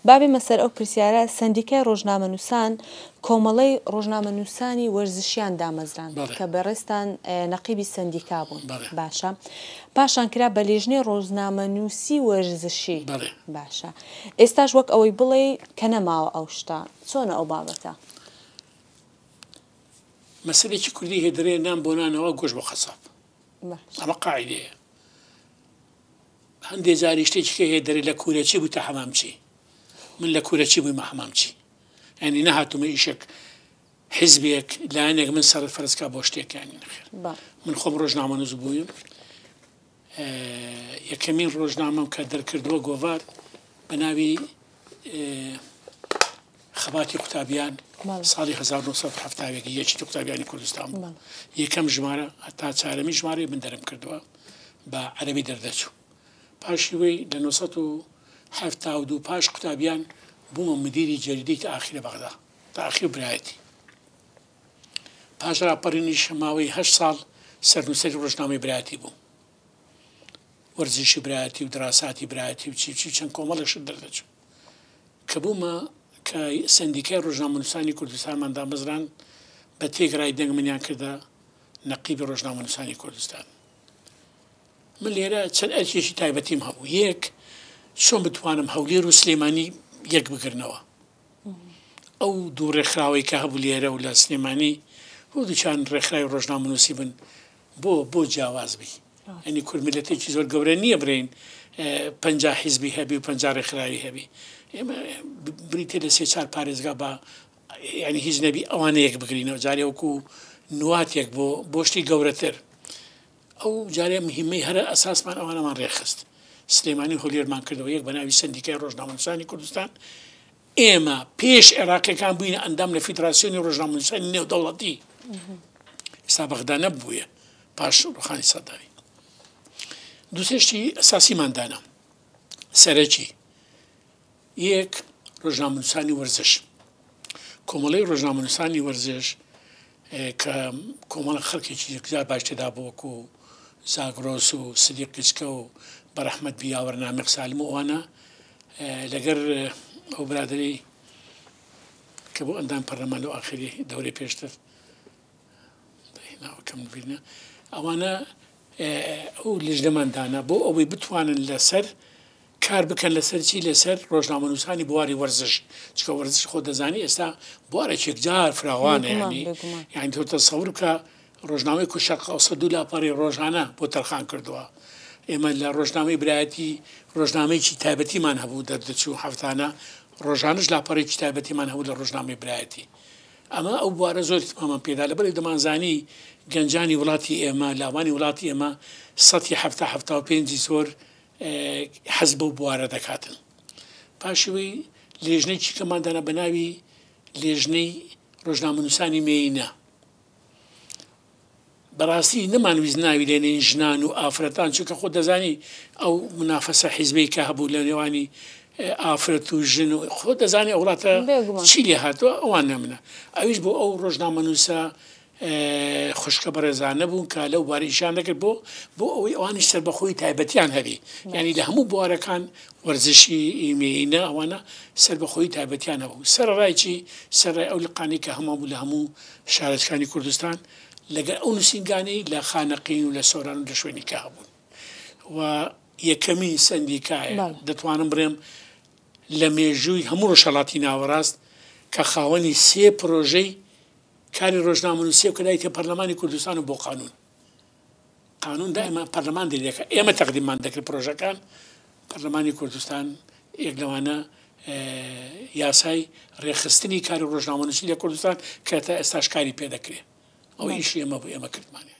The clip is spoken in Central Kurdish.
بابي مەسەر ئەو پرسیارە سندیکای ڕۆژنامەنووسان کۆمەڵەی ڕۆژنامەنووسانی وەرزشیان دامەزران کە بەڕێستان نەقیبی سندیکا بوون باشە پاشان کرا بە لێژنەی ڕۆژنامەنووسی وەرزشی باشە ئێستاش وەک ئەوەی بڵێ کە نەماوە ئەو شتە چۆنە ئەو بابەتە مەسەلێکی کوردی هێدرێ نان بۆ نانەوە گۆشت بۆ قەساب ئەمە قاعیدەیە هەندێک جاری شتێکی کە هێدرێ لە کوورەچی بوو تا حەمامچی من لە کوورەچی بوویمە حەمامچی ینی نەهاتوومە ئیشێک حیزبێک لایەنێک من سەرت فەرزکا بۆ شتێکیانی نەخێر من خۆم ڕۆژنامەنووس بوویم یەکەمین ڕۆژنامەم کە دەرکردووە گۆڤار بە ناوی خەباتی قوتابیان ساڵی 1970 یەکی قوتابیانی کوردستان بوو یەکەم ژمارە هەتا چارەمی ژمارەی من دەرم کردووە بە عەرەبی دەردەچوو پاشی وەی لە 1970 پاش قوتابیان بوومە مدیری جەریدەی تاخیرە بەغدا تاخیر برایەتی پاش راپەڕینی شەماوەی 8 ساڵ سەرنووسەری ڕۆژنامەی برایەتی بوو وەرزشی برایەتی و دراساتی برایەتی و چی چەند کۆمەڵێکشت دەردەچوو کە بوومە کە سندیکای ڕۆژنامەنووسانی کوردستانمان دامەزران بە تێگرای دەنگ منیان کردە نەقیبی ڕۆژنامەنووسانی کوردستان من لێرە چەند ئەرکێکی تایبەتیم هەبوو یەک چۆن بتوانم هەولێر و سلێمانی یەک بگرنەوە ئەو دوو ڕێکخراوەی کە هەبوو لێرە و لە سلێمانی بۆ دووچان ڕێکخراوی ڕۆژنامەنووسی بن بۆ جیاواز بی ئەنی کورد میلەتێکی زۆر گەورە نییە برین 50 حیزبی هەبی و 50 ڕێکخراوی هەبی ئێمە بریتێ لە 3-4 پارێزگا بە ینی هیچ نەبی ئەوانە یەک بگرینەوە جارێ وەکو نواتێک بۆ شتی گەورەتر ئەو جارێ مهمەی هەرە ئەساسمان ئەوانەمان ڕێخست سلێمانی هۆلێرمان کردەوە یەک بە ناوی سندیکای ڕۆژنامەنووسانی کوردستان ئێمە پێش عێراقیەکان بووینە ئەندام لە فیدراسیۆنی ڕۆژنامەنووسانی نێودەوڵەتی ئێستا بەغدا نەبوویە پاش ڕوخانی سەداوی دووسێشتی ئەساسیماندانە سەرەکی یەک ڕۆژنامەنووسانی وەرزش کۆمەڵەی ڕۆژنامەنووسانی وەرزش کە کۆمەڵە خەڵکێکی یەکجار باش تێدا بووەکو زاگرۆس و سدیق کچکە و بەرەحمەد بیاوەر نامێق سالم و ئەوانە لەگەر ئەو برادری کە بۆ ئەندام پەرلەمان و ئاخری دەورەی پێشتر ناوەکەم بینە ئەوانە ئەو لیژنەماندانە بۆ ئەوەی بتوانن لەسەر کار بکەن لەسەر چی لەسەر ڕۆژنامەنووسانی بواری وەرزش چکە وەرزش خۆ دەزانی ئێستا بوارێکی یەکجار فراوانە یانی تۆ تەسەور بکە ڕۆژنامەی کو شەرق ئەوسەد و لاپەڕی ڕۆژانە بۆ تەرخان کردووە ئێمە لە ڕۆژنامەی برایەتی ڕۆژنامەیەکی تایبەتیمان هەبوو دەردەچوو هەفتانە ڕۆژانش لاپەڕێکی تایبەتیمان هەبوو لە ڕۆژنامەی برایەتی ئەمە ئەو بوارە زۆر تمامان پێدا لەبەر دەمانزانی گەنجانی وڵاتی ئێمە لاوانی وڵاتی ئێمە 175 زۆر حەز بەو بوارە دەکاتن پاشەوەی لێژنەی چیکەماندانە بە ناوی لێژنەی ڕۆژنامەنووسانی مێینە بەڕاستی نەمانویست ناوی لێنێن ژنان و ئافرەتان چونکە خۆ دەزانی ئەو منافەسە حیزبەی کە هەبوو لە نێوانی ئافرەت و ژن و خۆ دەزانی ئەو وڵاتە چی لێ هاتووە ئەوان نەمنە ئەویش بۆ ئەو ڕۆژنامەنووسە خوشکە بەڕێزانە بوون کە لەو بارەیشان دەکرد بۆ ئەوەی ئەوانیش سەربەخۆی تایبەتیان هەبی ینی لە هەموو بوارەکان وەرزشی ئیمێینە ئەوانە سەربەخۆی تایبەتیان هەبوو سەرڕایکی سەرڕای ئەو لقانەی کە هەموو بوو لە هەموو شارەتەکانی کوردستان لەگەر ئەو نووسینگانەی لە خانەقین و لە سۆران و لە شوێنی کە هەبوون و یەکەمی سندیکایە دەتوانم بڕێم لە مێژووی هەموو ڕۆژهەڵاتی ناوەڕاست کە خاوەنی 3 پرۆژەی کاری ڕۆژنامەنووسی و کەدایتە پەرلەمانی کوردستان و بۆ قانون دائما پەرلەمان دەکە ئێمە تەقدیممان دەکرد پرۆژەکان پەرلەمانی کوردستان یەک لەوانە یاسای ڕێخستنی کاری ڕۆژنامەنووسی لە کوردستان کە تا ئێستاش کاری پێ دەکرێت ئەو ئیشی ئێمە بۆ ئێمە کردمانێ